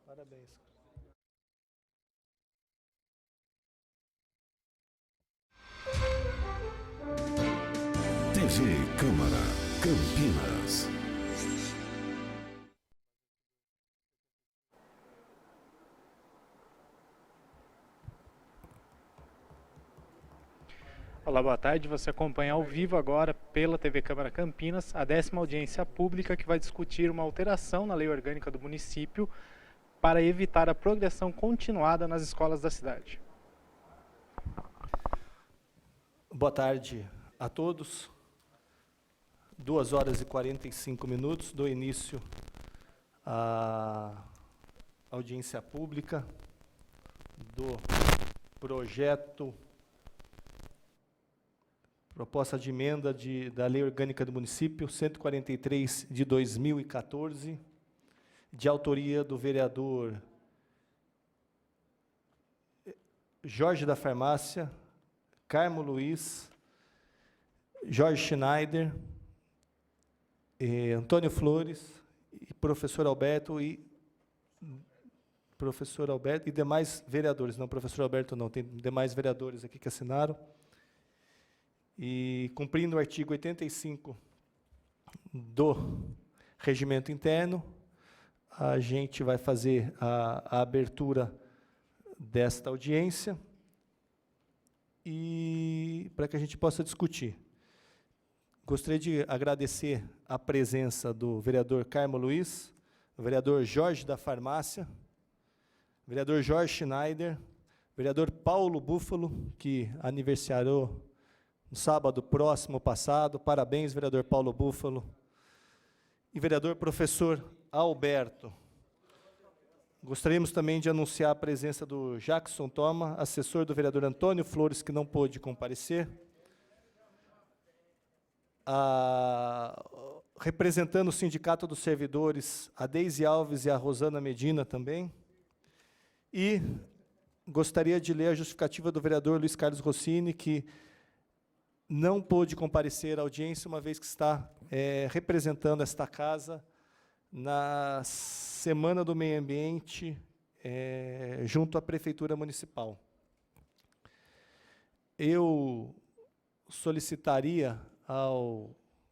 Parabéns. TV Câmara, Campinas. Olá, boa tarde. Você acompanha ao vivo agora pela TV Câmara Campinas a 10ª audiência pública que vai discutir uma alteração na lei orgânica do município para evitar a progressão continuada nas escolas da cidade. Boa tarde a todos. 2h45 do início à audiência pública do projeto proposta de emenda da Lei Orgânica do Município 143 de 2014, de autoria do vereador Jorge da Farmácia, Carmo Luiz, Jorge Schneider, Antônio Flores, e professor Alberto e demais vereadores. Não, professor Alberto não, tem demais vereadores aqui que assinaram. E, cumprindo o artigo 85 do Regimento Interno, a gente vai fazer a abertura desta audiência e para que a gente possa discutir. Gostaria de agradecer a presença do vereador Carmo Luiz, o vereador Jorge da Farmácia, o vereador Jorge Schneider, o vereador Paulo Búfalo, que aniversariou no sábado próximo passado. Parabéns, vereador Paulo Búfalo. E vereador professor Alberto. Gostaríamos também de anunciar a presença do Jackson Toma, assessor do vereador Antônio Flores, que não pôde comparecer. Representando o Sindicato dos Servidores, a Deise Alves e a Rosana Medina também. E gostaria de ler a justificativa do vereador Luiz Carlos Rossini, que não pôde comparecer à audiência, uma vez que está representando esta casa na Semana do Meio Ambiente, junto à Prefeitura Municipal. Eu solicitaria a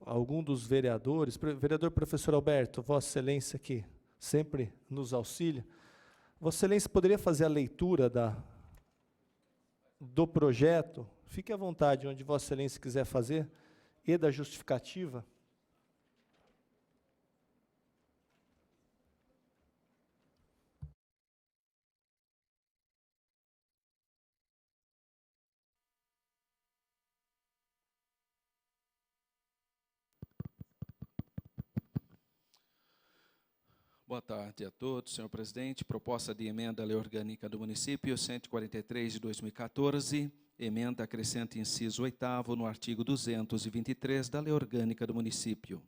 algum dos vereadores, vereador professor Alberto, Vossa Excelência, que sempre nos auxilia, Vossa Excelência poderia fazer a leitura do projeto? Fique à vontade, onde Vossa Excelência quiser fazer, e da justificativa. Boa tarde a todos, senhor presidente. Proposta de emenda à Lei Orgânica do Município 143 de 2014, emenda acrescenta inciso 8º no artigo 223 da Lei Orgânica do Município.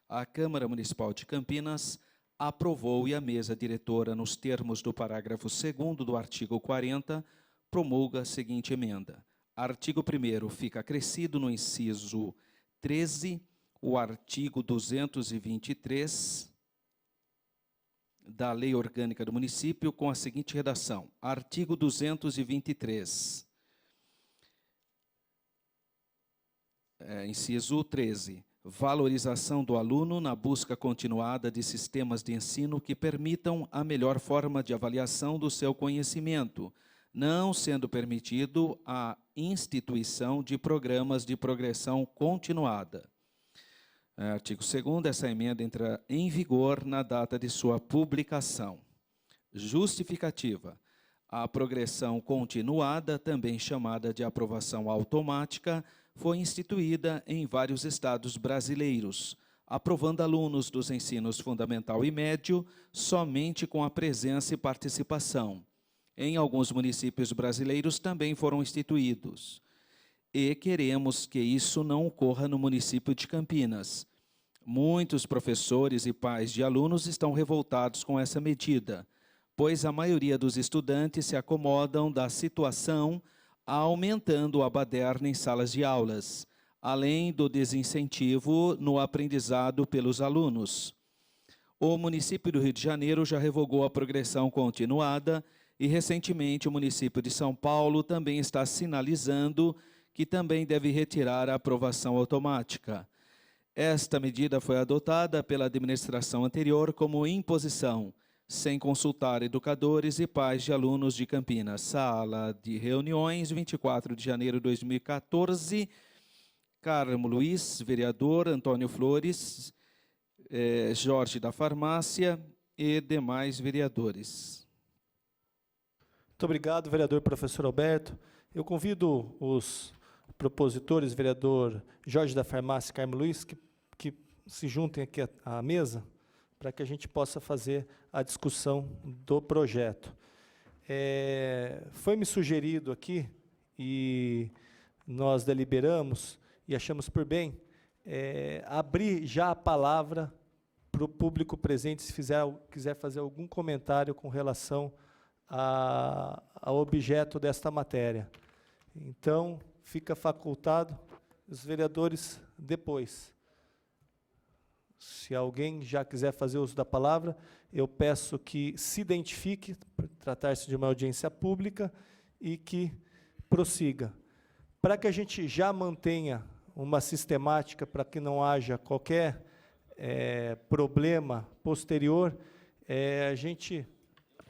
A Câmara Municipal de Campinas aprovou e a mesa diretora, nos termos do parágrafo 2º do artigo 40, promulga a seguinte emenda. Artigo 1º fica acrescido no inciso 13 o artigo 223 da Lei Orgânica do Município com a seguinte redação. Artigo 223. Inciso 13. Valorização do aluno na busca continuada de sistemas de ensino que permitam a melhor forma de avaliação do seu conhecimento, não sendo permitido a instituição de programas de progressão continuada. Artigo 2º, essa emenda entra em vigor na data de sua publicação. Justificativa. A progressão continuada, também chamada de aprovação automática, foi instituída em vários estados brasileiros, aprovando alunos dos ensinos fundamental e médio somente com a presença e participação. Em alguns municípios brasileiros também foram instituídos. E queremos que isso não ocorra no município de Campinas. Muitos professores e pais de alunos estão revoltados com essa medida, pois a maioria dos estudantes se acomodam da situação, aumentando a baderna em salas de aulas, além do desincentivo no aprendizado pelos alunos. O município do Rio de Janeiro já revogou a progressão continuada e, recentemente, o município de São Paulo também está sinalizando que também deve retirar a aprovação automática. Esta medida foi adotada pela administração anterior como imposição, sem consultar educadores e pais de alunos de Campinas. Sala de reuniões, 24 de janeiro de 2014. Carmo Luiz, vereador, Antônio Flores, Jorge da Farmácia e demais vereadores. Muito obrigado, vereador professor Alberto. Eu convido os propositores, vereador Jorge da Farmácia e Carmo Luiz, que se juntem aqui à mesa, para que a gente possa fazer a discussão do projeto. Foi-me sugerido aqui, e nós deliberamos, e achamos por bem, abrir já a palavra para o público presente, se quiser fazer algum comentário com relação ao objeto desta matéria. Então, fica facultado, os vereadores depois. Se alguém já quiser fazer uso da palavra, eu peço que se identifique, por tratar-se de uma audiência pública, e que prossiga. Para que a gente já mantenha uma sistemática, para que não haja qualquer problema posterior, a gente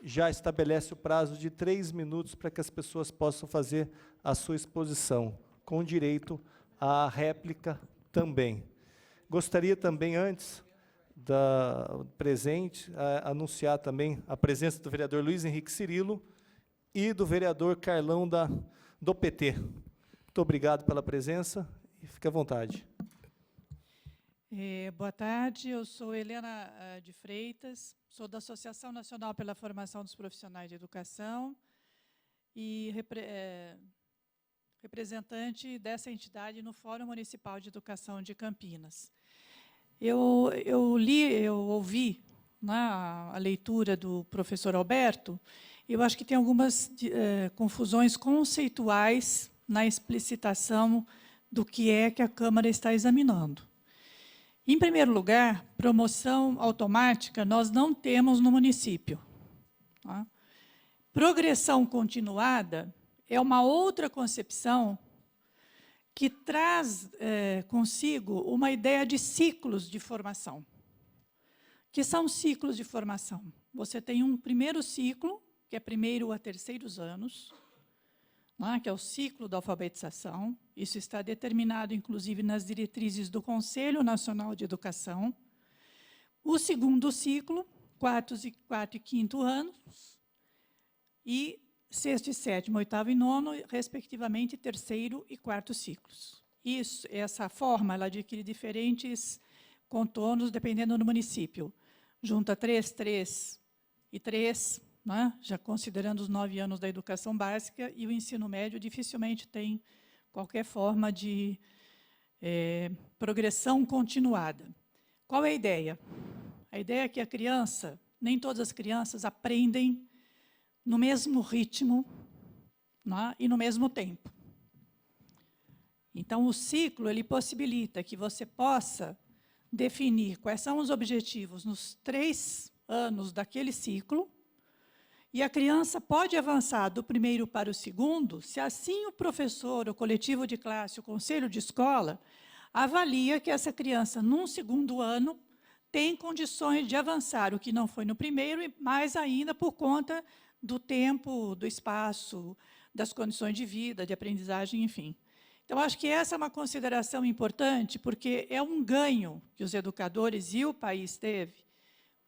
já estabelece o prazo de 3 minutos para que as pessoas possam fazer a sua exposição, com direito à réplica também. Gostaria também, antes da presente, anunciar também a presença do vereador Luiz Henrique Cirilo e do vereador Carlão do PT. Muito obrigado pela presença e fique à vontade. Boa tarde, eu sou Helena de Freitas, sou da Associação Nacional pela Formação dos Profissionais de Educação e representante dessa entidade no Fórum Municipal de Educação de Campinas. Eu ouvi, né, a leitura do professor Alberto, eu acho que tem algumas confusões conceituais na explicitação do que é que a Câmara está examinando. Em primeiro lugar, promoção automática nós não temos no município. Tá? Progressão continuada é uma outra concepção que traz consigo uma ideia de ciclos de formação. Que são ciclos de formação? Você tem um primeiro ciclo, que é primeiro a terceiros anos, né, que é o ciclo da alfabetização. Isso está determinado, inclusive, nas diretrizes do Conselho Nacional de Educação. O segundo ciclo, quarto e quinto anos, e sexto e sétimo, oitavo e nono, respectivamente, terceiro e quarto ciclos. Essa forma ela adquire diferentes contornos, dependendo do município. Junta 3, 3 e 3, né, já considerando os 9 anos da educação básica, e o ensino médio dificilmente tem qualquer forma de progressão continuada. Qual é a ideia? A ideia é que a criança, nem todas as crianças aprendem no mesmo ritmo, né, e no mesmo tempo. Então, o ciclo ele possibilita que você possa definir quais são os objetivos nos 3 anos daquele ciclo, e a criança pode avançar do primeiro para o segundo, se assim o professor, o coletivo de classe, o conselho de escola, avalia que essa criança, num segundo ano, tem condições de avançar, o que não foi no primeiro, e mais ainda por conta do tempo, do espaço, das condições de vida, de aprendizagem, enfim. Então, acho que essa é uma consideração importante, porque é um ganho que os educadores e o país teve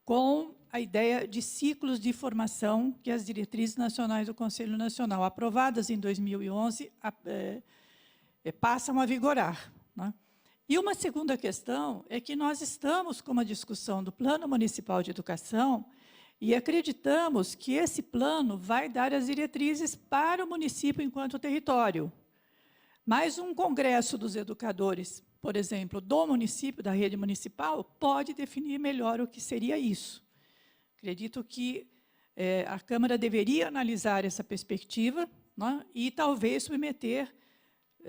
com a ideia de ciclos de formação que as diretrizes nacionais do Conselho Nacional, aprovadas em 2011, passam a vigorar. Né? E uma segunda questão é que nós estamos com uma discussão do Plano Municipal de Educação e acreditamos que esse plano vai dar as diretrizes para o município enquanto território. Mas um congresso dos educadores, por exemplo, do município, da rede municipal, pode definir melhor o que seria isso. Acredito que a Câmara deveria analisar essa perspectiva, né, e talvez submeter,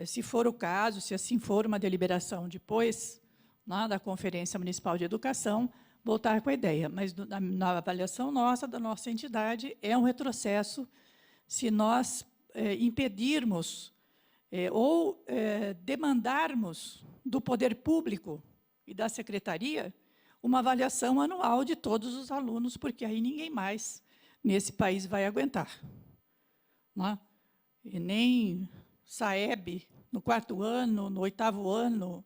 se for o caso, se assim for uma deliberação depois, né, da Conferência Municipal de Educação, voltar com a ideia. Mas, na avaliação nossa, da nossa entidade, é um retrocesso se nós impedirmos ou demandarmos do poder público e da secretaria uma avaliação anual de todos os alunos, porque aí ninguém mais nesse país vai aguentar. Não é? E nem SAEB, no 4º ano, no 8º ano.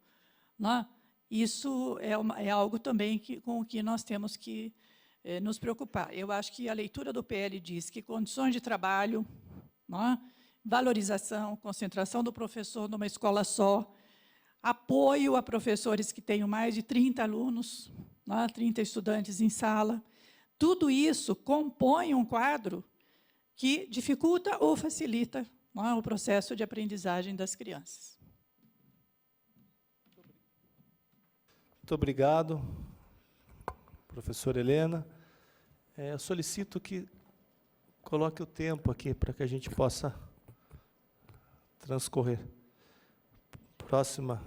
Não é? Isso é algo também com o que nós temos que nos preocupar. Eu acho que a leitura do PL diz que condições de trabalho, não é? Valorização, concentração do professor numa escola só, apoio a professores que tenham mais de 30 alunos, não é? 30 estudantes em sala. Tudo isso compõe um quadro que dificulta ou facilita, não é? O processo de aprendizagem das crianças. Muito obrigado, professora Helena. Eu solicito que coloque o tempo aqui para que a gente possa transcorrer. Próxima.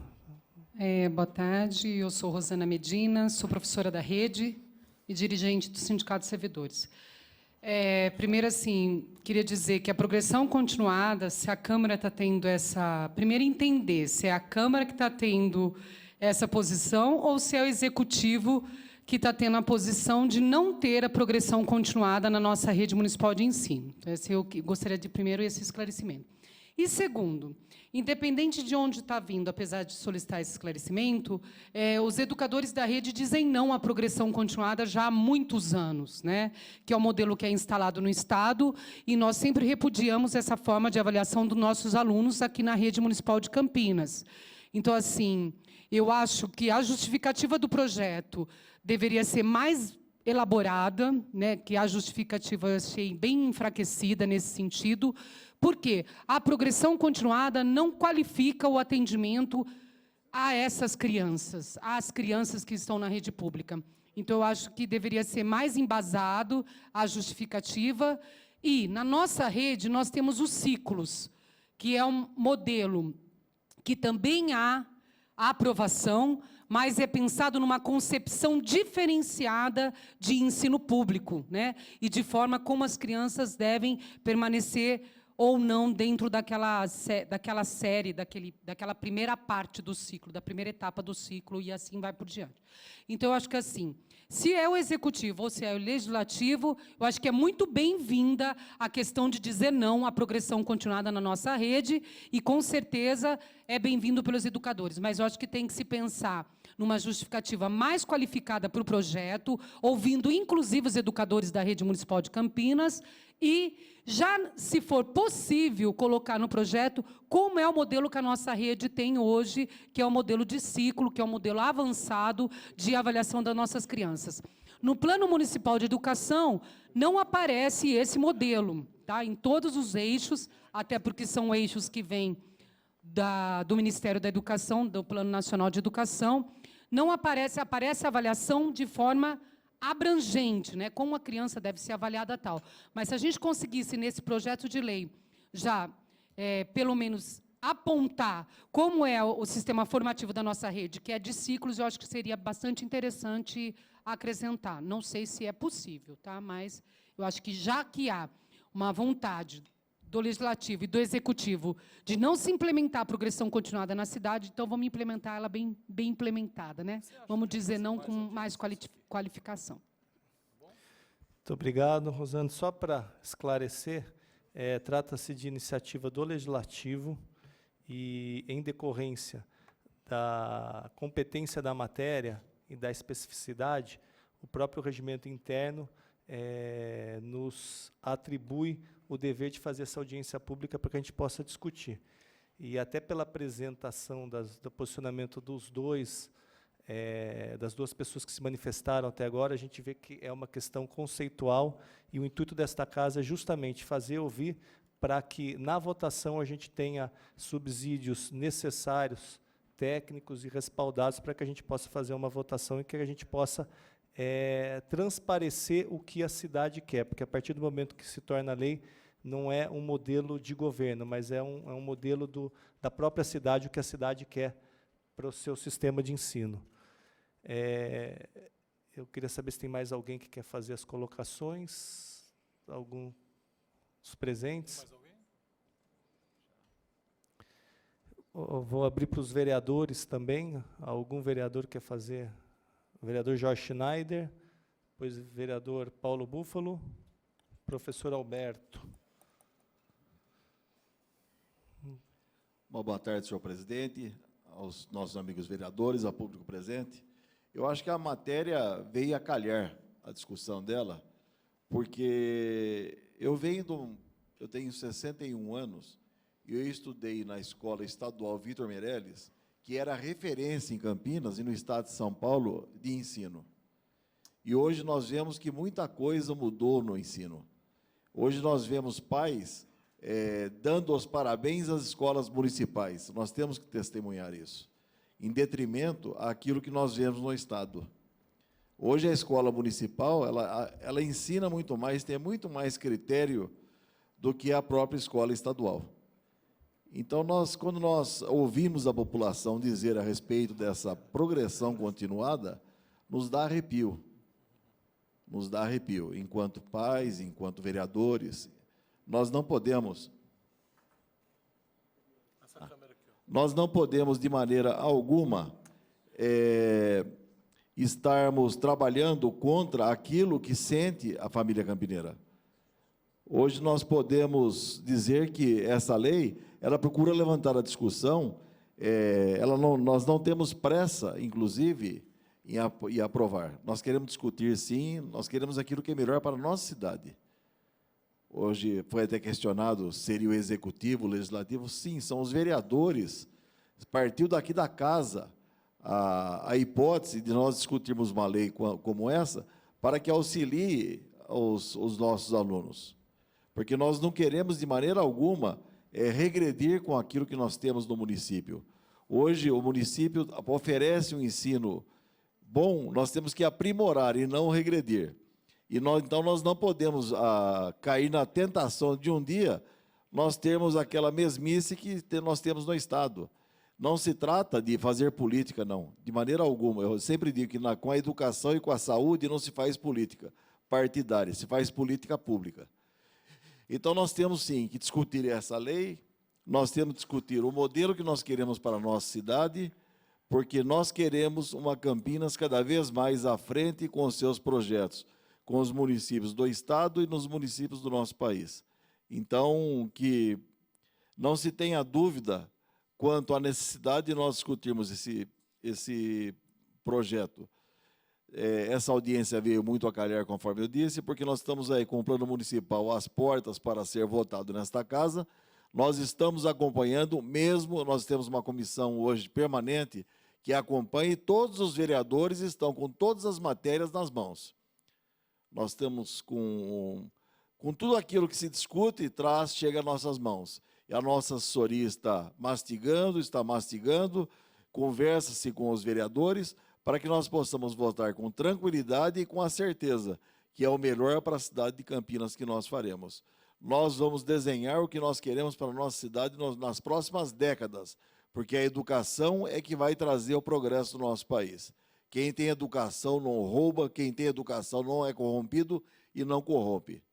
Boa tarde, eu sou Rosana Medina, sou professora da rede e dirigente do Sindicato de Servidores. Primeiro, assim, queria dizer que a progressão continuada, se a Câmara está tendo essa... Primeiro, entender se é a Câmara que está tendo essa posição ou se é o Executivo que está tendo a posição de não ter a progressão continuada na nossa rede municipal de ensino. Então, eu gostaria de, primeiro, esse esclarecimento. E, segundo, independente de onde está vindo, apesar de solicitar esse esclarecimento, os educadores da rede dizem não à progressão continuada já há muitos anos, né? Que é o modelo que é instalado no Estado, e nós sempre repudiamos essa forma de avaliação dos nossos alunos aqui na rede municipal de Campinas. Então, assim, eu acho que a justificativa do projeto deveria ser mais elaborada, né, que a justificativa eu achei bem enfraquecida nesse sentido, porque a progressão continuada não qualifica o atendimento a essas crianças, às crianças que estão na rede pública. Então, eu acho que deveria ser mais embasado a justificativa. E, na nossa rede, nós temos os ciclos, que é um modelo que também há a aprovação, mas é pensado numa concepção diferenciada de ensino público, né? E de forma como as crianças devem permanecer ou não dentro daquela série, daquela primeira parte do ciclo, da primeira etapa do ciclo, e assim vai por diante. Então, eu acho que, assim, se é o Executivo ou se é o Legislativo, eu acho que é muito bem-vinda a questão de dizer não à progressão continuada na nossa rede, e, com certeza, é bem-vindo pelos educadores. Mas eu acho que tem que se pensar numa justificativa mais qualificada para o projeto, ouvindo, inclusive, os educadores da rede municipal de Campinas, e, já, se for possível, colocar no projeto como é o modelo que a nossa rede tem hoje, que é o modelo de ciclo, que é o modelo avançado de avaliação das nossas crianças. No Plano Municipal de Educação, não aparece esse modelo, tá? Em todos os eixos, até porque são eixos que vêm do Ministério da Educação, do Plano Nacional de Educação, não aparece a avaliação de forma abrangente, né, como a criança deve ser avaliada tal. Mas, se a gente conseguisse, nesse projeto de lei, já, pelo menos, apontar como é o sistema formativo da nossa rede, que é de ciclos, eu acho que seria bastante interessante acrescentar. Não sei se é possível, tá? Mas eu acho que, já que há uma vontade do Legislativo e do Executivo de não se implementar a progressão continuada na cidade, então vamos implementar ela bem implementada, né? Vamos dizer não com mais qualificação. Muito obrigado, Rosana. Só para esclarecer, trata-se de iniciativa do Legislativo e, em decorrência da competência da matéria e da especificidade, o próprio regimento interno nos atribui o dever de fazer essa audiência pública para que a gente possa discutir. E, até pela apresentação do posicionamento dos das duas pessoas que se manifestaram até agora, a gente vê que é uma questão conceitual, e o intuito desta casa é justamente fazer ouvir para que, na votação, a gente tenha subsídios necessários, técnicos e respaldados, para que a gente possa fazer uma votação e que a gente possa transparecer o que a cidade quer, porque, a partir do momento que se torna lei, não é um modelo de governo, mas é um modelo da própria cidade, o que a cidade quer para o seu sistema de ensino. Eu queria saber se tem mais alguém que quer fazer as colocações. Algum dos presentes? Mais alguém? Eu vou abrir para os vereadores também. Algum vereador quer fazer? O vereador Jorge Schneider, depois o vereador Paulo Búfalo, professor Alberto. Uma boa tarde, senhor presidente, aos nossos amigos vereadores, ao público presente. Eu acho que a matéria veio a calhar, a discussão dela, porque eu tenho 61 anos, e eu estudei na Escola Estadual Vitor Meirelles, que era referência em Campinas e no estado de São Paulo de ensino. E hoje nós vemos que muita coisa mudou no ensino. Hoje nós vemos pais dando os parabéns às escolas municipais. Nós temos que testemunhar isso, em detrimento àquilo que nós vemos no estado. Hoje a escola municipal, ela ensina muito mais, tem muito mais critério do que a própria escola estadual. Então, quando nós ouvimos a população dizer a respeito dessa progressão continuada, nos dá arrepio. Nos dá arrepio, enquanto pais, enquanto vereadores. Nós não podemos, de maneira alguma, estarmos trabalhando contra aquilo que sente a família campineira. Hoje nós podemos dizer que essa lei, ela procura levantar a discussão, nós não temos pressa, inclusive, em aprovar. Nós queremos discutir, sim, nós queremos aquilo que é melhor para a nossa cidade. Hoje foi até questionado, seria o executivo, o legislativo? Sim, são os vereadores. Partiu daqui da casa a hipótese de nós discutirmos uma lei como essa, para que auxilie os nossos alunos. Porque nós não queremos, de maneira alguma, regredir com aquilo que nós temos no município. Hoje, o município oferece um ensino bom, nós temos que aprimorar e não regredir. Então, nós não podemos cair na tentação de um dia nós termos aquela mesmice que nós temos no Estado. Não se trata de fazer política, não, de maneira alguma. Eu sempre digo que com a educação e com a saúde não se faz política partidária, se faz política pública. Então, nós temos, sim, que discutir essa lei, nós temos que discutir o modelo que nós queremos para a nossa cidade, porque nós queremos uma Campinas cada vez mais à frente com os seus projetos, com os municípios do Estado e nos municípios do nosso país. Então, que não se tenha dúvida quanto à necessidade de nós discutirmos esse projeto. Essa audiência veio muito a calhar, conforme eu disse, porque nós estamos aí com o plano municipal às portas para ser votado nesta casa. Nós estamos acompanhando, mesmo nós temos uma comissão hoje permanente que acompanha, e todos os vereadores estão com todas as matérias nas mãos. Nós estamos com tudo aquilo que se discute e chega às nossas mãos. E a nossa assessoria está mastigando, conversa-se com os vereadores, para que nós possamos votar com tranquilidade e com a certeza que é o melhor para a cidade de Campinas que nós faremos. Nós vamos desenhar o que nós queremos para a nossa cidade nas próximas décadas, porque a educação é que vai trazer o progresso do nosso país. Quem tem educação não rouba, quem tem educação não é corrompido e não corrompe.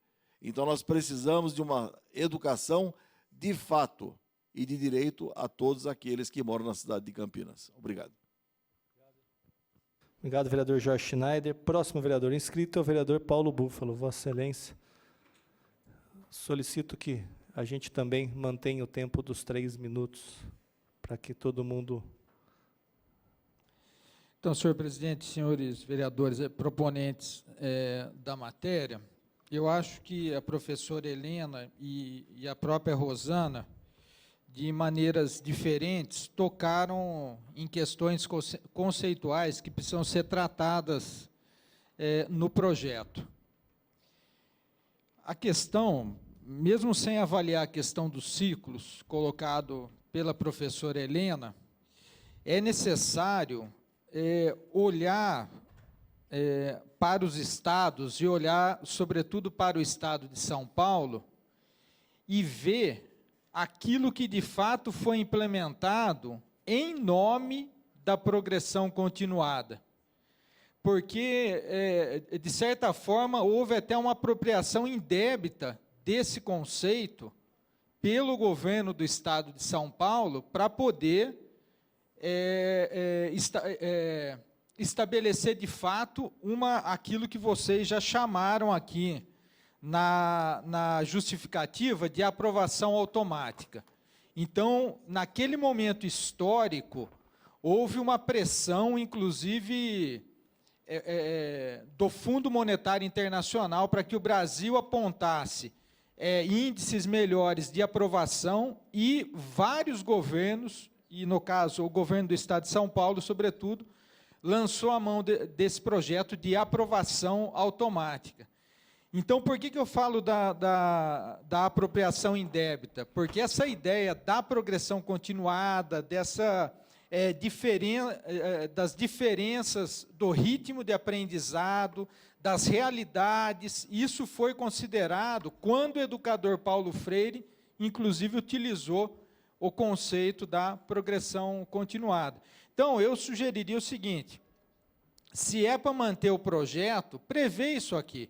Então, nós precisamos de uma educação de fato e de direito a todos aqueles que moram na cidade de Campinas. Obrigado. Obrigado, vereador Jorge Schneider. Próximo vereador inscrito é o vereador Paulo Búfalo. Vossa Excelência, solicito que a gente também mantenha o tempo dos 3 minutos, para que todo mundo... Então, senhor presidente, senhores vereadores proponentes da matéria, eu acho que a professora Helena e a própria Rosana, de maneiras diferentes, tocaram em questões conceituais que precisam ser tratadas no projeto. A questão, mesmo sem avaliar a questão dos ciclos, colocado pela professora Helena, é necessário olhar para os estados e olhar, sobretudo, para o estado de São Paulo e ver aquilo que, de fato, foi implementado em nome da progressão continuada. porque, de certa forma, houve até uma apropriação indébita desse conceito pelo governo do Estado de São Paulo para poder estabelecer, de fato, aquilo que vocês já chamaram aqui na justificativa de aprovação automática. Então, naquele momento histórico, houve uma pressão, inclusive, do Fundo Monetário Internacional para que o Brasil apontasse índices melhores de aprovação, e vários governos, e no caso o governo do Estado de São Paulo, sobretudo, lançou a mão desse projeto de aprovação automática. Então, por que eu falo da apropriação indébita? Porque essa ideia da progressão continuada, das diferenças do ritmo de aprendizado, das realidades, isso foi considerado quando o educador Paulo Freire, inclusive, utilizou o conceito da progressão continuada. Então, eu sugeriria o seguinte: se é para manter o projeto, prevê isso aqui,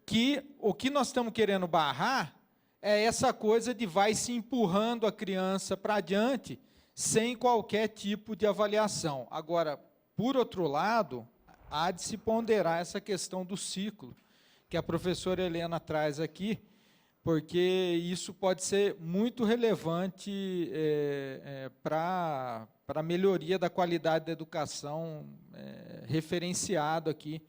que o que nós estamos querendo barrar é essa coisa de vai se empurrando a criança para adiante, sem qualquer tipo de avaliação. Agora, por outro lado, há de se ponderar essa questão do ciclo, que a professora Helena traz aqui, porque isso pode ser muito relevante para a melhoria da qualidade da educação referenciado aqui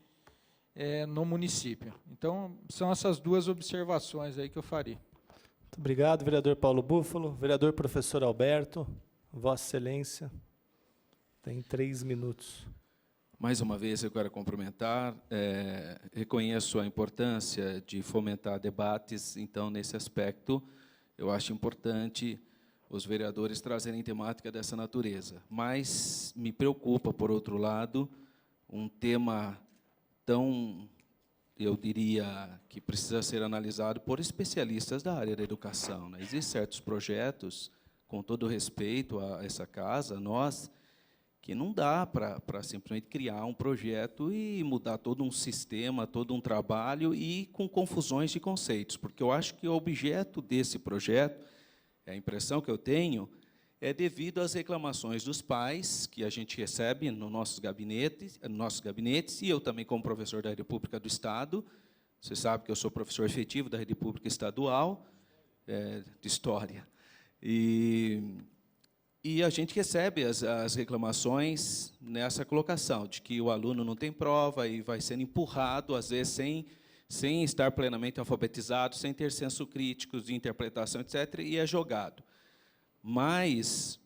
no município. Então, são essas duas observações aí que eu faria. Muito obrigado, vereador Paulo Búfalo. Vereador professor Alberto, Vossa Excelência, tem 3 minutos. Mais uma vez, eu quero cumprimentar, reconheço a importância de fomentar debates, então, nesse aspecto, eu acho importante os vereadores trazerem temática dessa natureza. Mas me preocupa, por outro lado, um tema tão, eu diria, que precisa ser analisado por especialistas da área da educação, né? Existem certos projetos, com todo respeito a essa casa, nós, que não dá para simplesmente criar um projeto e mudar todo um sistema, todo um trabalho, e com confusões de conceitos, porque eu acho que o objeto desse projeto, a impressão que eu tenho, é devido às reclamações dos pais que a gente recebe nos nossos gabinetes, e eu também, como professor da Rede Pública do Estado, você sabe que eu sou professor efetivo da Rede Pública Estadual, de História, e a gente recebe as reclamações nessa colocação, de que o aluno não tem prova e vai sendo empurrado, às vezes, sem estar plenamente alfabetizado, sem ter senso crítico de interpretação, etc., e é jogado. Mas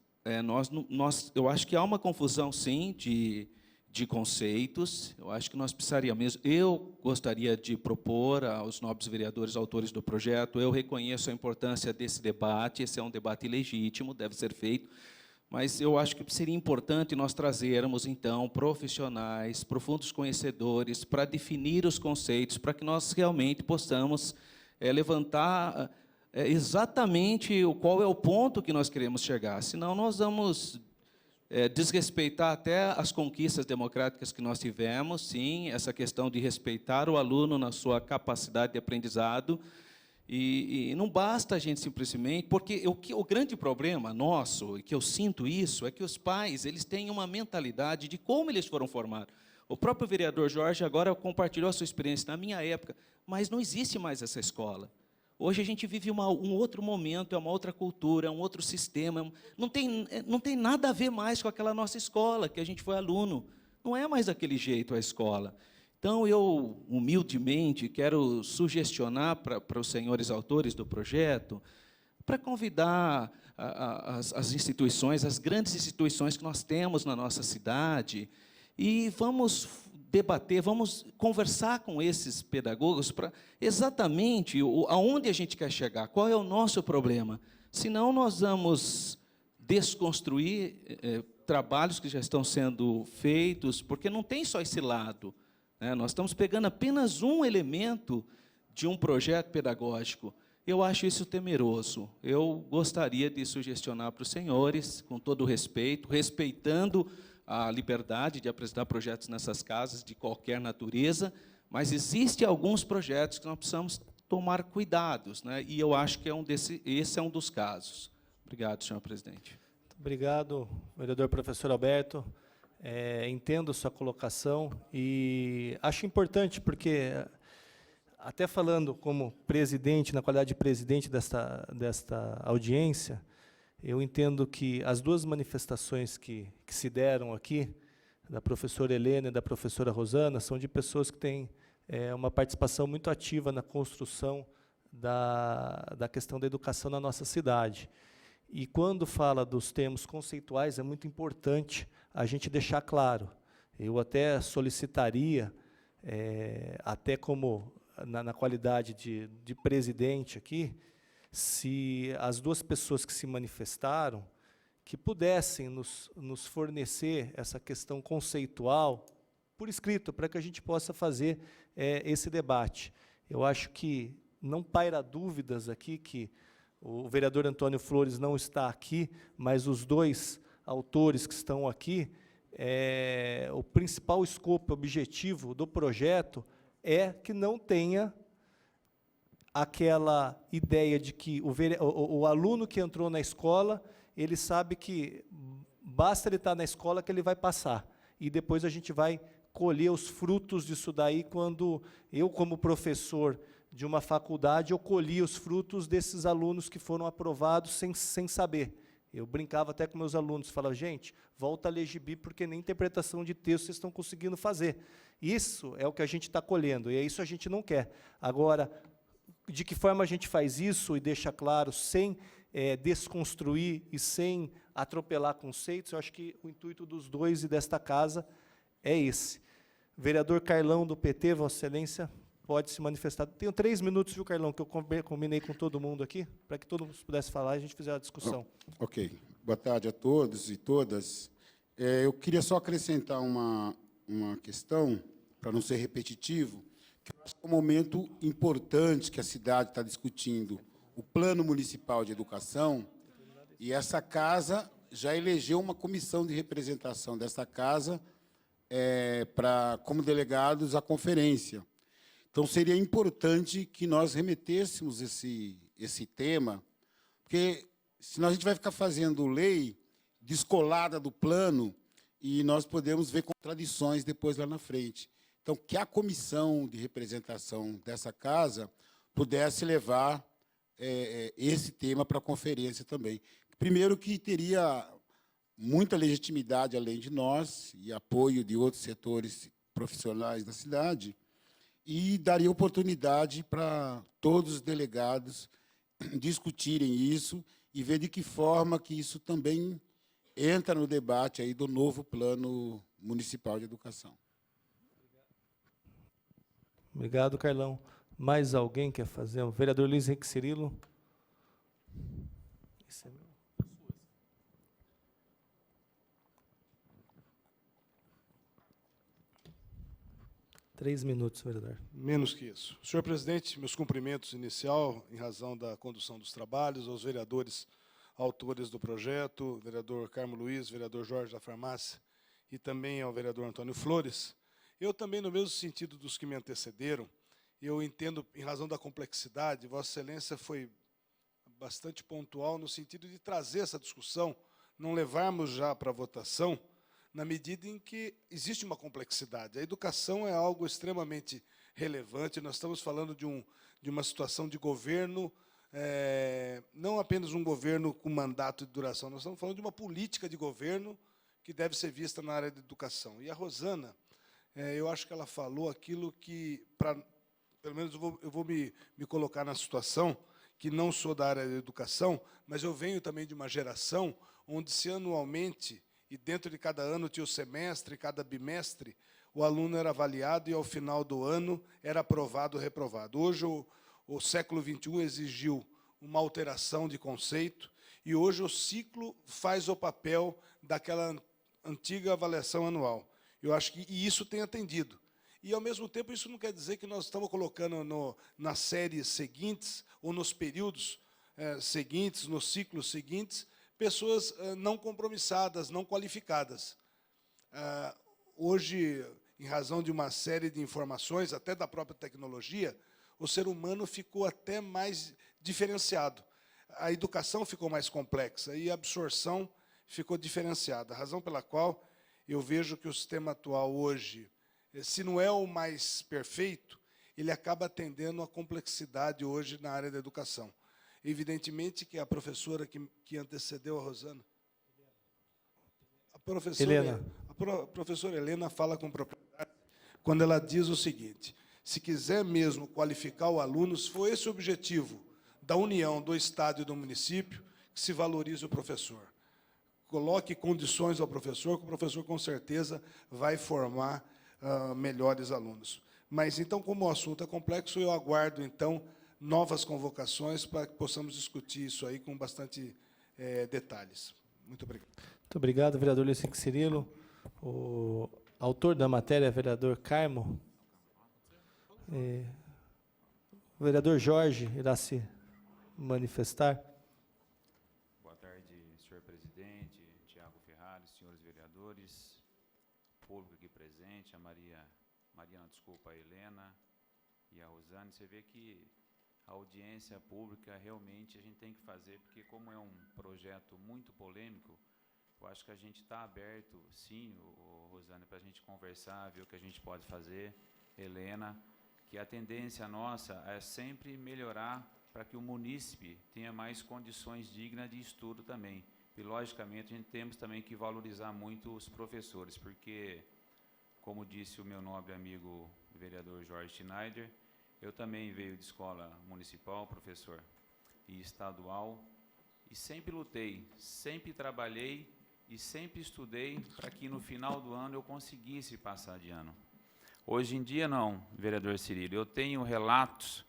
eu acho que há uma confusão, sim, de conceitos. Eu acho que nós precisaríamos mesmo. Eu gostaria de propor aos nobres vereadores autores do projeto, eu reconheço a importância desse debate, esse é um debate legítimo, deve ser feito, mas eu acho que seria importante nós trazermos, então, profissionais, profundos conhecedores, para definir os conceitos, para que nós realmente possamos levantar exatamente qual é o ponto que nós queremos chegar, senão nós vamos desrespeitar até as conquistas democráticas que nós tivemos, sim, essa questão de respeitar o aluno na sua capacidade de aprendizado, e não basta a gente simplesmente, porque o grande problema nosso, e que eu sinto isso, é que os pais eles têm uma mentalidade de como eles foram formados. O próprio vereador Jorge agora compartilhou a sua experiência na minha época, mas não existe mais essa escola. Hoje a gente vive um outro momento, é uma outra cultura, é um outro sistema. Não tem nada a ver mais com aquela nossa escola, que a gente foi aluno. Não é mais daquele jeito a escola. Então, eu, humildemente, quero sugestionar para os senhores autores do projeto, para convidar as instituições, as grandes instituições que nós temos na nossa cidade, e vamos debater, vamos conversar com esses pedagogos para exatamente aonde a gente quer chegar, qual é o nosso problema. Senão, nós vamos desconstruir trabalhos que já estão sendo feitos, porque não tem só esse lado, né? Nós estamos pegando apenas um elemento de um projeto pedagógico. Eu acho isso temeroso. Eu gostaria de sugestionar para os senhores, com todo o respeito, respeitando a liberdade de apresentar projetos nessas casas de qualquer natureza, mas existem alguns projetos que nós precisamos tomar cuidados, né? E eu acho que esse é um dos casos. Obrigado, senhor presidente. Muito obrigado, vereador professor Alberto. Entendo sua colocação e acho importante, porque, até falando como presidente, na qualidade de presidente desta audiência, eu entendo que as duas manifestações que se deram aqui, da professora Helena e da professora Rosana, são de pessoas que têm uma participação muito ativa na construção da questão da educação na nossa cidade. E quando fala dos termos conceituais, é muito importante a gente deixar claro. Eu até solicitaria, até como na qualidade de presidente aqui, se as duas pessoas que se manifestaram, que pudessem nos fornecer essa questão conceitual por escrito, para que a gente possa fazer esse debate. Eu acho que não paira dúvidas aqui que o vereador Antônio Flores não está aqui, mas os dois autores que estão aqui, o principal escopo, objetivo do projeto é que não tenha aquela ideia de que o aluno que entrou na escola, ele sabe que basta ele estar na escola que ele vai passar. E depois a gente vai colher os frutos disso daí, quando eu, como professor de uma faculdade, eu colhi os frutos desses alunos que foram aprovados sem saber. Eu brincava até com meus alunos, falava, gente, volta a ler gibi, porque nem interpretação de texto vocês estão conseguindo fazer. Isso é o que a gente está colhendo, e é isso que a gente não quer. Agora, de que forma a gente faz isso e deixa claro, sem desconstruir e sem atropelar conceitos, eu acho que o intuito dos dois e desta casa é esse. Vereador Carlão, do PT, Vossa Excelência, pode se manifestar. Tenho 3 minutos, viu, Carlão, que eu combinei com todo mundo aqui, para que todo mundo pudesse falar e a gente fizer a discussão. Ok. Boa tarde a todos e todas. Eu queria só acrescentar uma questão, para não ser repetitivo, que é um momento importante que a cidade está discutindo, o Plano Municipal de Educação, e essa casa já elegeu uma comissão de representação dessa casa como delegados à conferência. Então, seria importante que nós remetêssemos esse tema, porque senão a gente vai ficar fazendo lei descolada do plano e nós podemos ver contradições depois lá na frente. Então, que a comissão de representação dessa casa pudesse levar esse tema para a conferência também. Primeiro, que teria muita legitimidade, além de nós, e apoio de outros setores profissionais da cidade, e daria oportunidade para todos os delegados discutirem isso e ver de que forma que isso também entra no debate aí do novo Plano Municipal de Educação. Obrigado, Carlão. Mais alguém quer fazer? O vereador Luiz Henrique Cirilo. Esse é meu. 3 minutos, vereador. Menos que isso. Senhor presidente, meus cumprimentos inicial, em razão da condução dos trabalhos, aos vereadores autores do projeto, vereador Carmo Luiz, vereador Jorge da Farmácia, e também ao vereador Antônio Flores. Eu também, no mesmo sentido dos que me antecederam, eu entendo, em razão da complexidade, Vossa Excelência foi bastante pontual no sentido de trazer essa discussão, não levarmos já para a votação, na medida em que existe uma complexidade. A educação é algo extremamente relevante, nós estamos falando de uma situação de governo, não apenas um governo com mandato de duração, nós estamos falando de uma política de governo que deve ser vista na área da educação. E a Rosana, eu acho que ela falou aquilo que, pelo menos eu vou me colocar na situação, que não sou da área da educação, mas eu venho também de uma geração onde se anualmente, e dentro de cada ano tinha o semestre, cada bimestre, o aluno era avaliado e, ao final do ano, era aprovado ou reprovado. Hoje, o século XXI exigiu uma alteração de conceito, e hoje o ciclo faz o papel daquela antiga avaliação anual. Eu acho que isso tem atendido. E, ao mesmo tempo, isso não quer dizer que nós estamos colocando nas séries seguintes, ou nos períodos seguintes, nos ciclos seguintes, pessoas não compromissadas, não qualificadas. Hoje, em razão de uma série de informações, até da própria tecnologia, o ser humano ficou até mais diferenciado. A educação ficou mais complexa e a absorção ficou diferenciada. A razão pela qual eu vejo que o sistema atual hoje, se não é o mais perfeito, ele acaba atendendo a complexidade hoje na área da educação. Evidentemente que a professora que antecedeu a Rosana, a professora Helena fala com propriedade quando ela diz o seguinte: se quiser mesmo qualificar o aluno, se for esse o objetivo da união do Estado e do município, que se valorize o professor. Coloque condições ao professor, que o professor, com certeza, vai formar melhores alunos. Mas, então, como o assunto é complexo, eu aguardo, então, novas convocações para que possamos discutir isso aí com bastante detalhes. Muito obrigado. Muito obrigado, vereador Luiz Henrique Cirilo. O autor da matéria, vereador Carmo. O vereador Jorge irá se manifestar. Boa tarde, senhor presidente, Tiago Ferrari, senhores vereadores, público aqui presente, a a Helena e a Rosane. Você vê que a audiência pública realmente a gente tem que fazer, porque como é um projeto muito polêmico, eu acho que a gente está aberto, sim, Rosane, para a gente conversar, ver o que a gente pode fazer. Helena, que a tendência nossa é sempre melhorar para que o munícipe tenha mais condições dignas de estudo também. E, logicamente, a gente temos também que valorizar muito os professores, porque, como disse o meu nobre amigo o vereador Jorge Schneider, eu também veio de escola municipal, professor, e estadual, e sempre lutei, sempre trabalhei e sempre estudei para que no final do ano eu conseguisse passar de ano. Hoje em dia não, vereador Cirilo, eu tenho relatos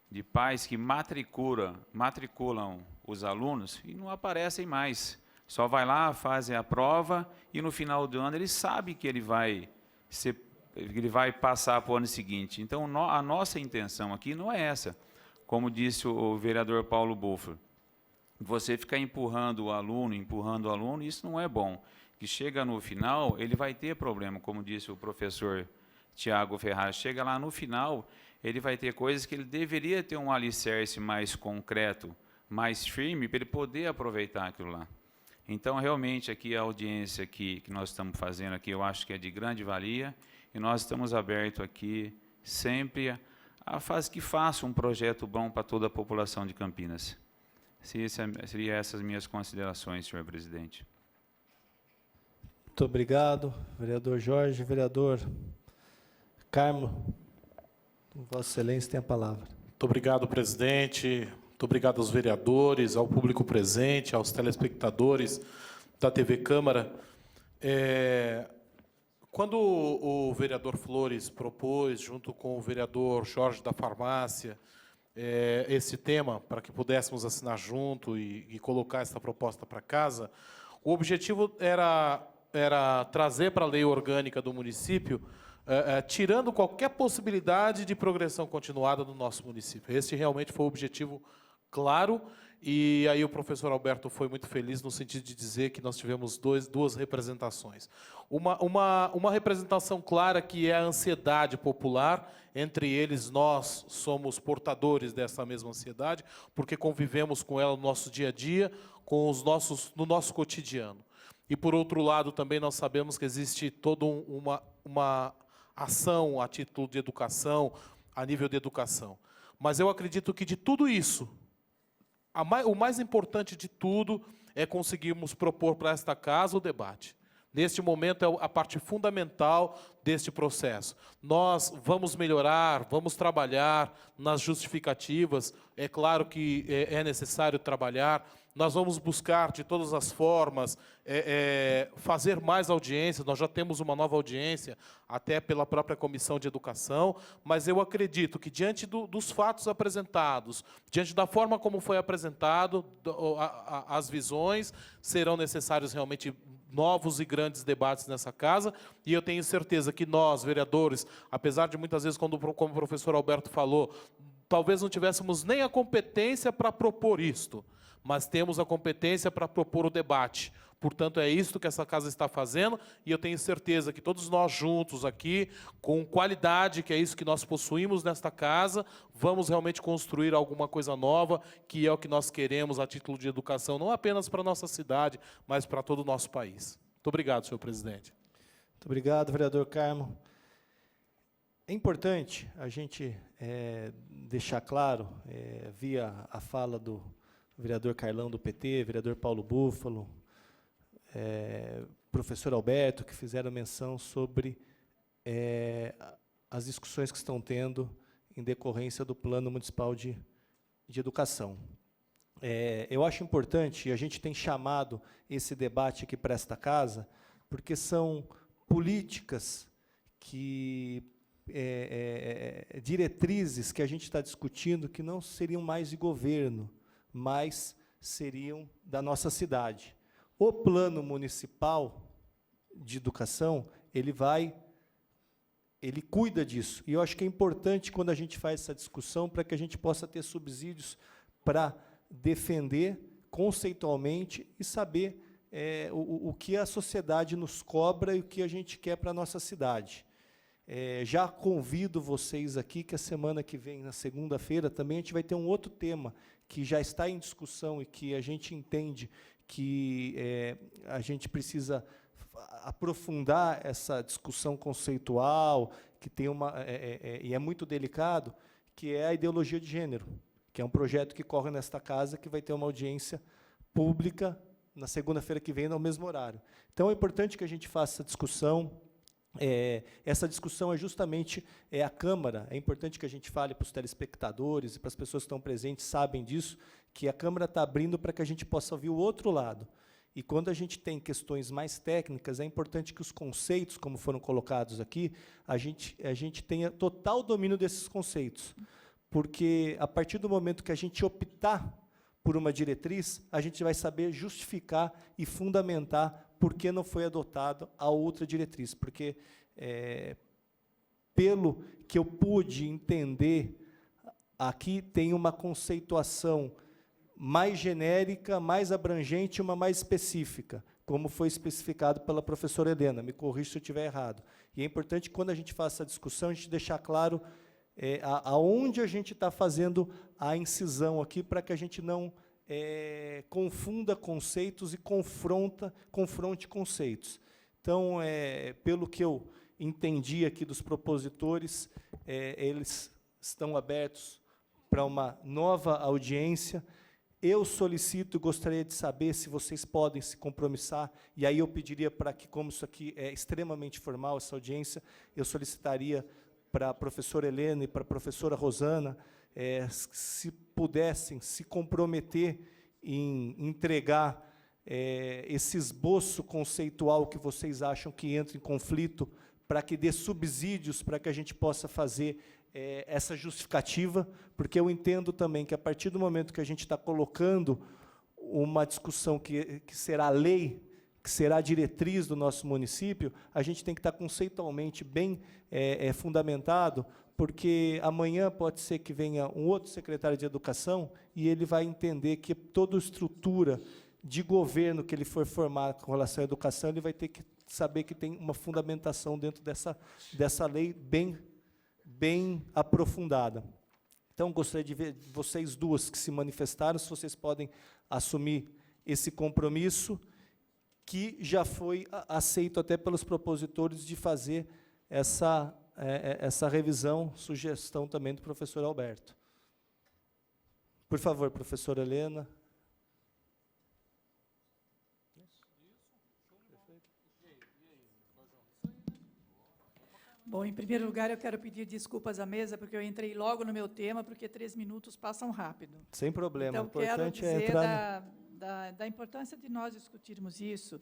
de pais que matriculam os alunos e não aparecem mais. Só vai lá, fazem a prova e no final do ano ele sabe que ele vai passar para o ano seguinte. Então, a nossa intenção aqui não é essa. Como disse o vereador Paulo Buffer, você ficar empurrando o aluno, isso não é bom. Que chega no final, ele vai ter problema, como disse o professor Tiago Ferraz, chega lá no final, ele vai ter coisas que ele deveria ter um alicerce mais concreto, mais firme, para ele poder aproveitar aquilo lá. Então, realmente, aqui a audiência que nós estamos fazendo aqui, eu acho que é de grande valia, e nós estamos abertos aqui sempre que faça um projeto bom para toda a população de Campinas. Seriam essas minhas considerações, senhor presidente. Muito obrigado, vereador Jorge. Vereador Carmo, Vossa Excelência tem a palavra. Muito obrigado, presidente. Muito obrigado aos vereadores, ao público presente, aos telespectadores da TV Câmara. Quando o vereador Flores propôs, junto com o vereador Jorge da Farmácia, esse tema, para que pudéssemos assinar junto e colocar essa proposta para casa, o objetivo era trazer para a lei orgânica do município, tirando qualquer possibilidade de progressão continuada do nosso município. Esse realmente foi o objetivo claro, e aí o professor Alberto foi muito feliz no sentido de dizer que nós tivemos duas representações. Uma representação clara, que é a ansiedade popular, entre eles nós somos portadores dessa mesma ansiedade, porque convivemos com ela no nosso dia a dia, no nosso cotidiano. E, por outro lado, também nós sabemos que existe toda uma ação a título de educação, a nível de educação. Mas eu acredito que de tudo isso, o mais importante de tudo é conseguirmos propor para esta casa o debate. Neste momento é a parte fundamental deste processo. Nós vamos melhorar, vamos trabalhar nas justificativas, é claro que é necessário trabalhar, nós vamos buscar de todas as formas fazer mais audiências, nós já temos uma nova audiência, até pela própria Comissão de Educação, mas eu acredito que diante dos fatos apresentados, diante da forma como foi apresentado, as visões, serão necessários realmente novos e grandes debates nessa casa, e eu tenho certeza que nós, vereadores, apesar de muitas vezes, como o professor Alberto falou, talvez não tivéssemos nem a competência para propor isto, mas temos a competência para propor o debate. Portanto, é isso que essa casa está fazendo, e eu tenho certeza que todos nós juntos aqui, com qualidade, que é isso que nós possuímos nesta casa, vamos realmente construir alguma coisa nova, que é o que nós queremos a título de educação, não apenas para a nossa cidade, mas para todo o nosso país. Muito obrigado, senhor presidente. Muito obrigado, vereador Carmo. É importante a gente deixar claro, via a fala do vereador Carlão do PT, vereador Paulo Búfalo, professor Alberto, que fizeram menção sobre as discussões que estão tendo em decorrência do Plano Municipal de Educação. Eu acho importante, e a gente tem chamado esse debate aqui para esta casa, porque são políticas diretrizes que a gente está discutindo que não seriam mais de governo, mas seriam da nossa cidade. O Plano Municipal de Educação, ele cuida disso. E eu acho que é importante, quando a gente faz essa discussão, para que a gente possa ter subsídios para defender conceitualmente e saber o que a sociedade nos cobra e o que a gente quer para a nossa cidade. Já convido vocês aqui que a semana que vem, na segunda-feira, também a gente vai ter um outro tema que já está em discussão e que a gente entende que a gente precisa aprofundar essa discussão conceitual, que tem e é muito delicado, que é a ideologia de gênero, que é um projeto que corre nesta casa, que vai ter uma audiência pública na segunda-feira que vem, no mesmo horário. Então, é importante que a gente faça essa discussão. Essa discussão é justamente a Câmara. É importante que a gente fale para os telespectadores e para as pessoas que estão presentes, sabem disso, que a Câmara está abrindo para que a gente possa ouvir o outro lado. E quando a gente tem questões mais técnicas, é importante que os conceitos, como foram colocados aqui, a gente tenha total domínio desses conceitos. Porque, a partir do momento que a gente optar por uma diretriz, a gente vai saber justificar e fundamentar por que não foi adotada a outra diretriz. Porque, pelo que eu pude entender, aqui tem uma conceituação mais genérica, mais abrangente e uma mais específica, como foi especificado pela professora Helena. Me corrija se eu estiver errado. E é importante, quando a gente faz essa discussão, a gente deixar claro aonde a gente está fazendo a incisão aqui, para que a gente não confunda conceitos e confronte conceitos. Então, pelo que eu entendi aqui dos propositores, eles estão abertos para uma nova audiência. Eu solicito, gostaria de saber se vocês podem se compromissar, e aí eu pediria para que, como isso aqui é extremamente formal, essa audiência, eu solicitaria para a professora Helena e para a professora Rosana, se pudessem se comprometer em entregar esse esboço conceitual que vocês acham que entra em conflito, para que dê subsídios para que a gente possa fazer essa justificativa, porque eu entendo também que, a partir do momento que a gente está colocando uma discussão que será lei, que será a diretriz do nosso município, a gente tem que estar conceitualmente bem fundamentado, porque amanhã pode ser que venha um outro secretário de Educação e ele vai entender que toda estrutura de governo que ele for formar com relação à educação, ele vai ter que saber que tem uma fundamentação dentro dessa lei bem aprofundada. Então, gostaria de ver vocês duas que se manifestaram, se vocês podem assumir esse compromisso, que já foi aceito até pelos propositores de fazer essa revisão, sugestão também do professor Alberto. Por favor, professora Helena. Bom, em primeiro lugar, eu quero pedir desculpas à mesa, porque eu entrei logo no meu tema, porque 3 minutos passam rápido. Sem problema, então, o importante quero dizer entrar... da importância de nós discutirmos isso.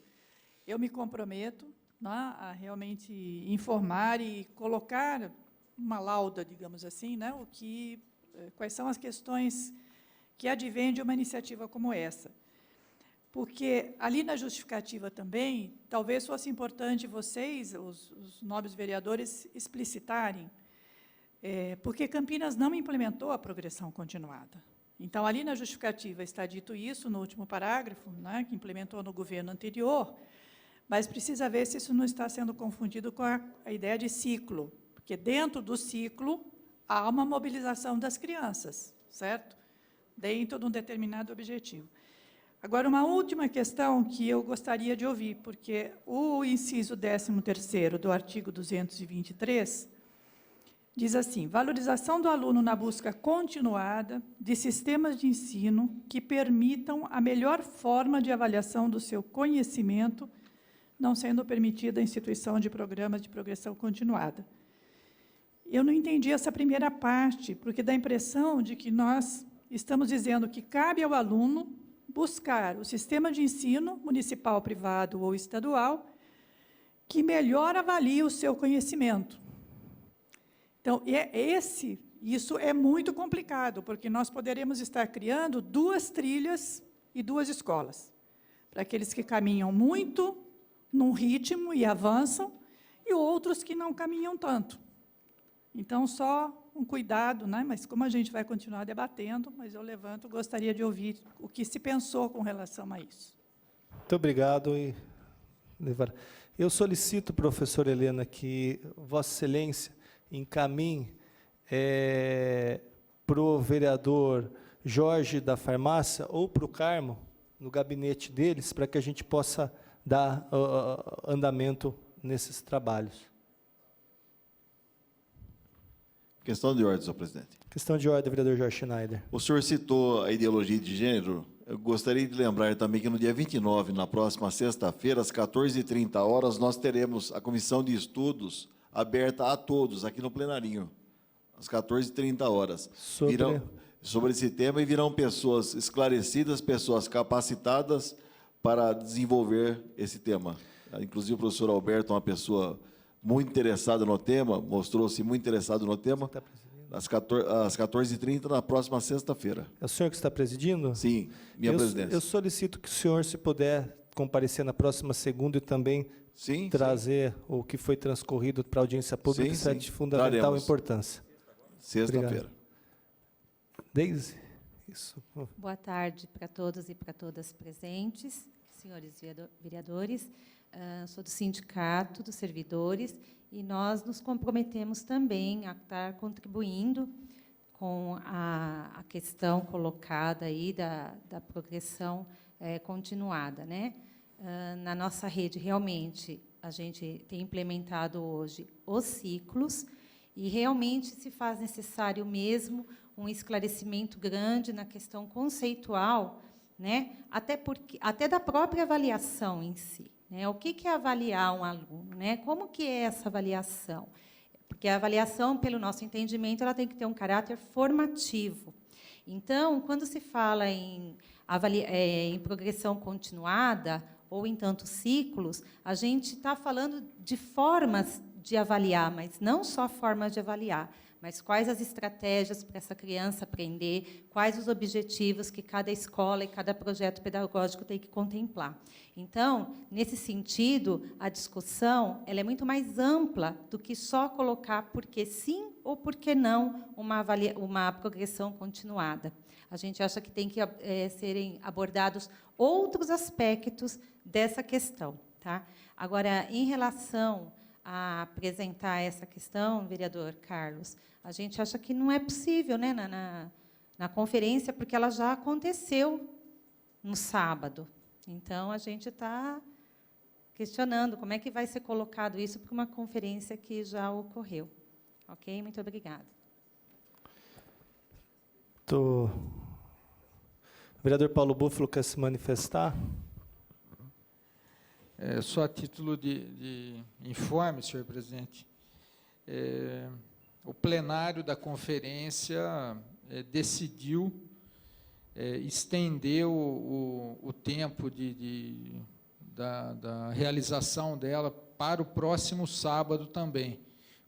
Eu me comprometo, né, a realmente informar e colocar uma lauda, digamos assim, né, quais são as questões que advêm de uma iniciativa como essa. Porque ali na justificativa também, talvez fosse importante vocês, os nobres vereadores, explicitarem, porque Campinas não implementou a progressão continuada. Então, ali na justificativa está dito isso, no último parágrafo, né, que implementou no governo anterior, mas precisa ver se isso não está sendo confundido com a ideia de ciclo, porque dentro do ciclo há uma mobilização das crianças, certo? Dentro de um determinado objetivo. Agora, uma última questão que eu gostaria de ouvir, porque o inciso 13º do artigo 223 diz assim: valorização do aluno na busca continuada de sistemas de ensino que permitam a melhor forma de avaliação do seu conhecimento, não sendo permitida a instituição de programas de progressão continuada. Eu não entendi essa primeira parte, porque dá a impressão de que nós estamos dizendo que cabe ao aluno buscar o sistema de ensino, municipal, privado ou estadual, que melhor avalie o seu conhecimento. Então, isso é muito complicado, porque nós poderemos estar criando 2 trilhas e 2 escolas, para aqueles que caminham muito num ritmo e avançam, e outros que não caminham tanto. Então, só um cuidado, né? Mas como a gente vai continuar debatendo, mas eu gostaria de ouvir o que se pensou com relação a isso. Muito obrigado. Eu solicito, professora Helena, que Vossa Excelência encaminhe para o vereador Jorge da Farmácia ou para o Carmo, no gabinete deles, para que a gente possa dar andamento nesses trabalhos. Questão de ordem, senhor presidente. Questão de ordem, vereador Jorge Schneider. O senhor citou a ideologia de gênero. Eu gostaria de lembrar também que no dia 29, na próxima sexta-feira, às 14h30, nós teremos a comissão de estudos aberta a todos, aqui no plenarinho, às 14h30. Sobre esse tema, e virão pessoas esclarecidas, pessoas capacitadas para desenvolver esse tema. Inclusive, o professor Alberto é uma pessoa muito interessado no tema, mostrou-se muito interessado no tema, às 14h30, na próxima sexta-feira. É o senhor que está presidindo? Sim, minha presidência. Eu solicito que o senhor, se puder, comparecer na próxima segunda e também trazer o que foi transcorrido para a audiência pública, isso é de fundamental importância. Sexta-feira. Deise? Isso. Boa tarde para todos e para todas presentes, senhores vereadores. Sou do Sindicato dos Servidores e nós nos comprometemos também a estar contribuindo com a questão colocada aí da progressão continuada, né? Na nossa rede, realmente, a gente tem implementado hoje os ciclos e realmente se faz necessário mesmo um esclarecimento grande na questão conceitual, né? Até da própria avaliação em si. Né? O que é avaliar um aluno? Né? Como que é essa avaliação? Porque a avaliação, pelo nosso entendimento, ela tem que ter um caráter formativo. Então, quando se fala em progressão continuada ou em tantos ciclos, a gente está falando de formas de avaliar, mas não só formas de avaliar, mas quais as estratégias para essa criança aprender, quais os objetivos que cada escola e cada projeto pedagógico tem que contemplar. Então, nesse sentido, a discussão ela é muito mais ampla do que só colocar porque sim ou porque não uma progressão continuada. A gente acha que tem que serem abordados outros aspectos dessa questão. Tá? Agora, em relação a apresentar essa questão, vereador Carlos, a gente acha que não é possível, né, na conferência, porque ela já aconteceu no sábado. Então, a gente está questionando como é que vai ser colocado isso para uma conferência que já ocorreu. Ok? Muito obrigada. O vereador Paulo Búfalo quer se manifestar? Só a título de informe, senhor presidente, o plenário da conferência decidiu estender o tempo da realização dela para o próximo sábado também.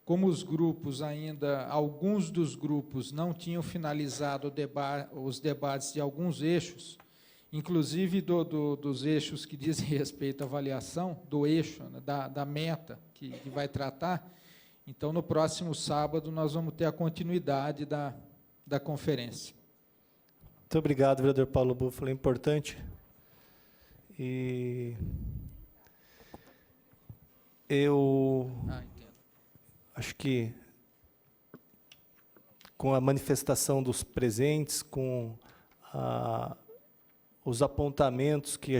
Como os grupos ainda, alguns dos grupos não tinham finalizado os debates de alguns eixos, inclusive dos eixos que dizem respeito à avaliação, do eixo, né, da meta que vai tratar. Então, no próximo sábado, nós vamos ter a continuidade da conferência. Muito obrigado, vereador Paulo Búfalo. É importante. E eu acho que, com a manifestação dos presentes, com os apontamentos que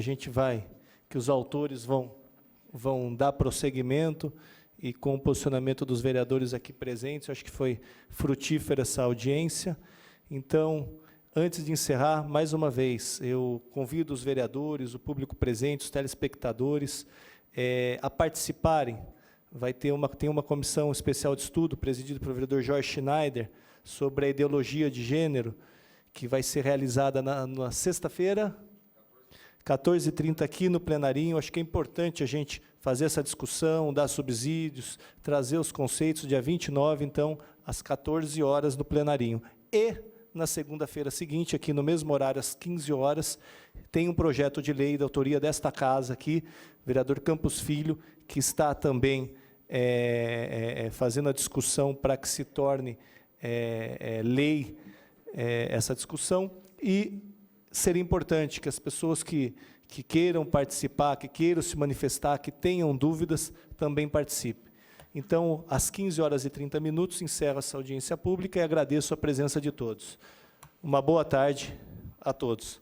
que os autores vão dar prosseguimento, e com o posicionamento dos vereadores aqui presentes, eu acho que foi frutífera essa audiência. Então, antes de encerrar, mais uma vez, eu convido os vereadores, o público presente, os telespectadores, a participarem. Tem uma comissão especial de estudo, presidida pelo vereador Jorge Schneider, sobre a ideologia de gênero, que vai ser realizada na sexta-feira, 14h30, aqui no plenarinho. Acho que é importante a gente fazer essa discussão, dar subsídios, trazer os conceitos, dia 29, então, às 14 horas, no plenarinho. E, na segunda-feira seguinte, aqui no mesmo horário, às 15 horas, tem um projeto de lei da autoria desta casa aqui, vereador Campos Filho, que está também fazendo a discussão para que se torne lei essa discussão. E seria importante que as pessoas que queiram participar, que queiram se manifestar, que tenham dúvidas, também participem. Então, às 15h30, encerro essa audiência pública e agradeço a presença de todos. Uma boa tarde a todos.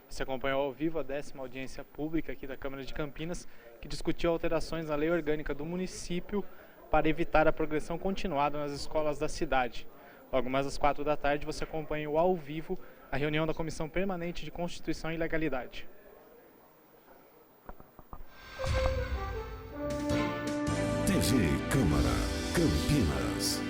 Você acompanhou ao vivo a 10ª audiência pública aqui da Câmara de Campinas, que discutiu alterações na lei orgânica do município para evitar a progressão continuada nas escolas da cidade. Logo mais às 16h, você acompanha ao vivo a reunião da Comissão Permanente de Constituição e Legalidade. TV Câmara Campinas.